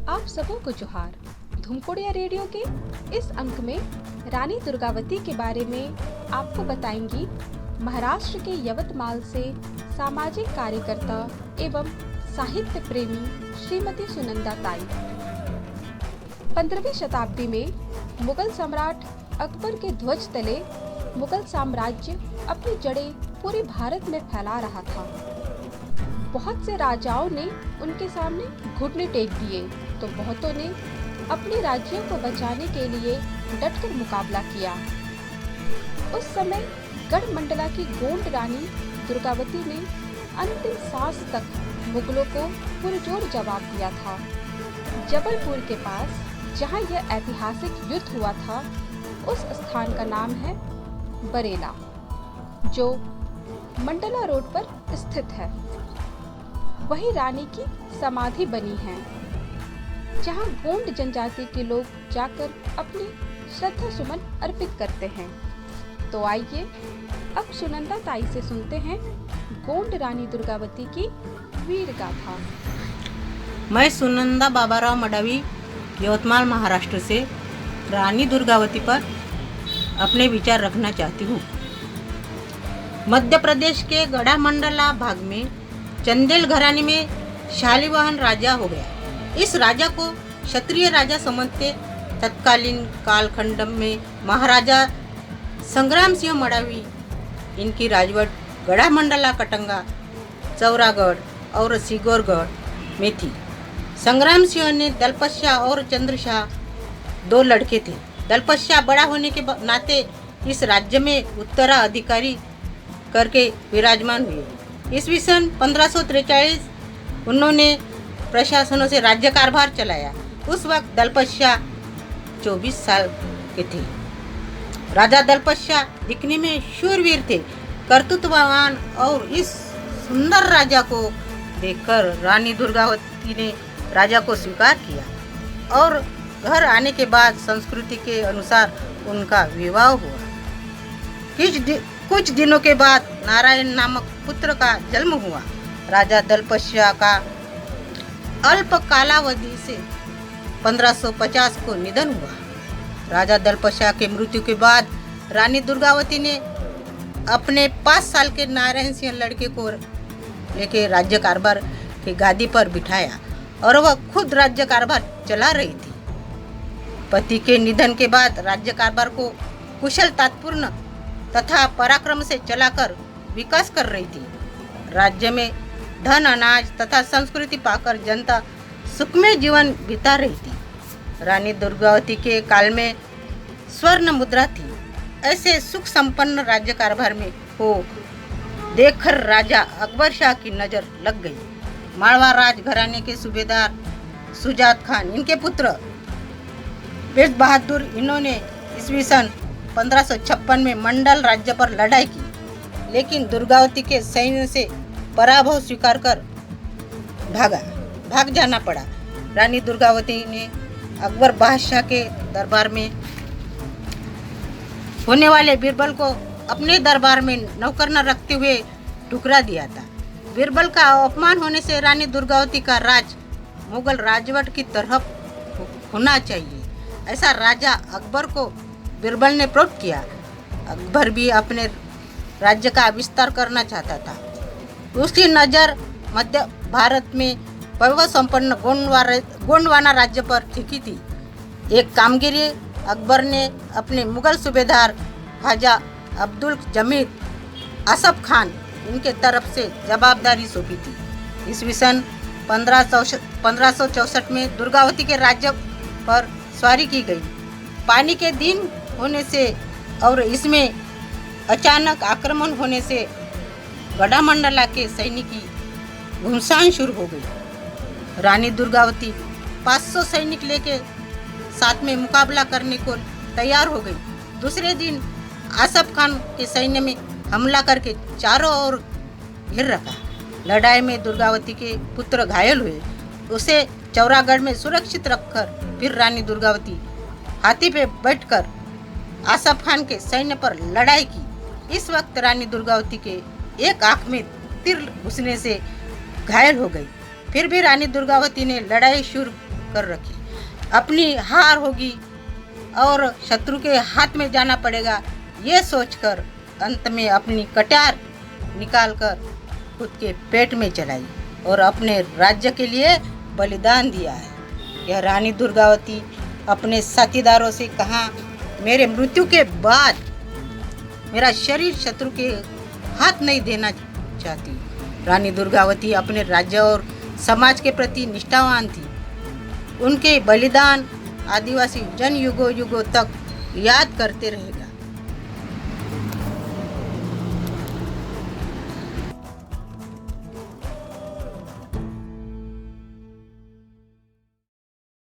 आप सबों को जोहार। धुमकोड़िया रेडियो के इस अंक में रानी दुर्गावती के बारे में आपको बताएंगी महाराष्ट्र के यवतमाल से सामाजिक कार्यकर्ता एवं साहित्य प्रेमी श्रीमती सुनंदा ताई। 15वीं शताब्दी में मुगल सम्राट अकबर के ध्वज तले मुगल साम्राज्य अपनी जड़ें पूरे भारत में फैला रहा था। बहुत से राजाओं ने उनके सामने घुटने टेक दिए तो बहुतों ने अपने राज्यों को बचाने के लिए डटकर मुकाबला किया। उस समय गढ़मंडला की गोंड रानी दुर्गावती ने अंतिम सांस तक मुगलों को पुरजोर जवाब दिया था। जबलपुर के पास जहां यह ऐतिहासिक युद्ध हुआ था, उस स्थान का नाम है बरेला, जो मंडला रोड पर स्थित है। वही रानी की समाधि बनी है, जहां गोंड जनजाति के लोग जाकर अपनी श्रद्धा सुमन अर्पित करते हैं। तो आइए अब सुनंदा ताई से सुनते हैं गोंड रानी दुर्गावती की वीर गाथा। मैं सुनंदा बाबाराव मडावी यवतमाल महाराष्ट्र से रानी दुर्गावती पर अपने विचार रखना चाहती हूँ। मध्य प्रदेश के गढ़मंडला भाग में चंदेल घराने में शालिवाहन राजा हो गया। इस राजा को क्षत्रिय राजा समझते। तत्कालीन कालखंड में महाराजा संग्राम सिंह मडावी, इनकी राजवट गढ़मंडला, कटंगा, चौरागढ़ और सिगोरगढ़ में थी। संग्राम सिंह ने दलपतशाह और चंद्रशाह 2 लड़के थे। दलपतशाह बड़ा होने के नाते इस राज्य में उत्तराधिकारी करके विराजमान हुए। ईस्वी सन 1543 उन्होंने प्रशासनों से राज्य कारभार चलाया। उस वक्त दलपतशाह 24 साल के थे। राजा दलपतशाह दिखने में शूरवीर थे, कर्तृत्ववान, और इस सुंदर राजा को देखकर रानी दुर्गावती ने राजा को स्वीकार किया और घर आने के बाद संस्कृति के अनुसार उनका विवाह हुआ। कुछ दिनों के बाद नारायण नामक पुत्र का जन्म हुआ। राजा दलपतशाह का अल्प कालावधि से 1550 को निधन हुआ। राजा दलपतशाह के मृत्यु के बाद रानी दुर्गावती ने अपने 5 साल के नारायण सिंह लड़के को लेकर राज्य कारभार की गादी पर बिठाया और वह खुद राज्य कारभार चला रही थी। पति के निधन के बाद राज्य कारभार को कुशलतापूर्ण तथा पराक्रम से चलाकर विकास कर रही थी। राज्य में धन, अनाज तथा संस्कृति पाकर जनता सुखमय जीवन बिता रही थी। रानी दुर्गावती के काल में स्वर्ण मुद्रा थी। ऐसे सुख संपन्न राज्य कारभार में हो देखकर राजा अकबर शाह की नज़र लग गई। मारवाड़ राज घराने के सूबेदार सुजात खान, इनके पुत्र बेज बहादुर, इन्होंने ईस्वी सन 1556 में मंडल राज्य पर लड़ाई की, लेकिन दुर्गावती के सैन्य से पराभव स्वीकार कर भाग जाना पड़ा। रानी दुर्गावती ने अकबर बादशाह के दरबार में होने वाले बीरबल को अपने दरबार में नौकर न रखते हुए ठुकरा दिया था। बीरबल का अपमान होने से रानी दुर्गावती का राज मुगल राजवट की तरफ होना चाहिए, ऐसा राजा अकबर को बीरबल ने प्रोक्त किया। अकबर भी अपने राज्य का विस्तार करना चाहता था। उसकी नज़र मध्य भारत में वैभव संपन्न गोंडवाना राज्य पर टिकी थी। एक कामगिरी अकबर ने अपने मुगल सूबेदार ख्वाजा अब्दुल जमील आसफ खान, इनके तरफ से जवाबदारी सौंपी थी। ईस्वी सन 1564 में दुर्गावती के राज्य पर सवारी की गई। पानी के दिन होने से और इसमें अचानक आक्रमण होने से गढ़मंडला के सैनिकी घुमसान शुरू हो गई। रानी दुर्गावती 500 सैनिक लेके साथ में मुकाबला करने को तैयार हो गई। दूसरे दिन आसफ खान के सैन्य में हमला करके चारों ओर घेर रखा। लड़ाई में दुर्गावती के पुत्र घायल हुए। उसे चौरागढ़ में सुरक्षित रखकर फिर रानी दुर्गावती हाथी पे बैठकर आसफ खान के सैन्य पर लड़ाई की। इस वक्त रानी दुर्गावती के एक आंख में तीर घुसने से घायल हो गई। फिर भी रानी दुर्गावती ने लड़ाई शुरू कर रखी। अपनी हार होगी और शत्रु के हाथ में जाना पड़ेगा, ये सोचकर अंत में अपनी कटार निकालकर खुद के पेट में चलाई और अपने राज्य के लिए बलिदान दिया है। यह रानी दुर्गावती अपने साथीदारों से कहा, मेरे मृत्यु के बाद मेरा शरीर शत्रु के हाथ नहीं देना चाहती। रानी दुर्गावती अपने राज्य और समाज के प्रति निष्ठावान थी। उनके बलिदान आदिवासी जन युगों युगों तक याद करते रहेगा।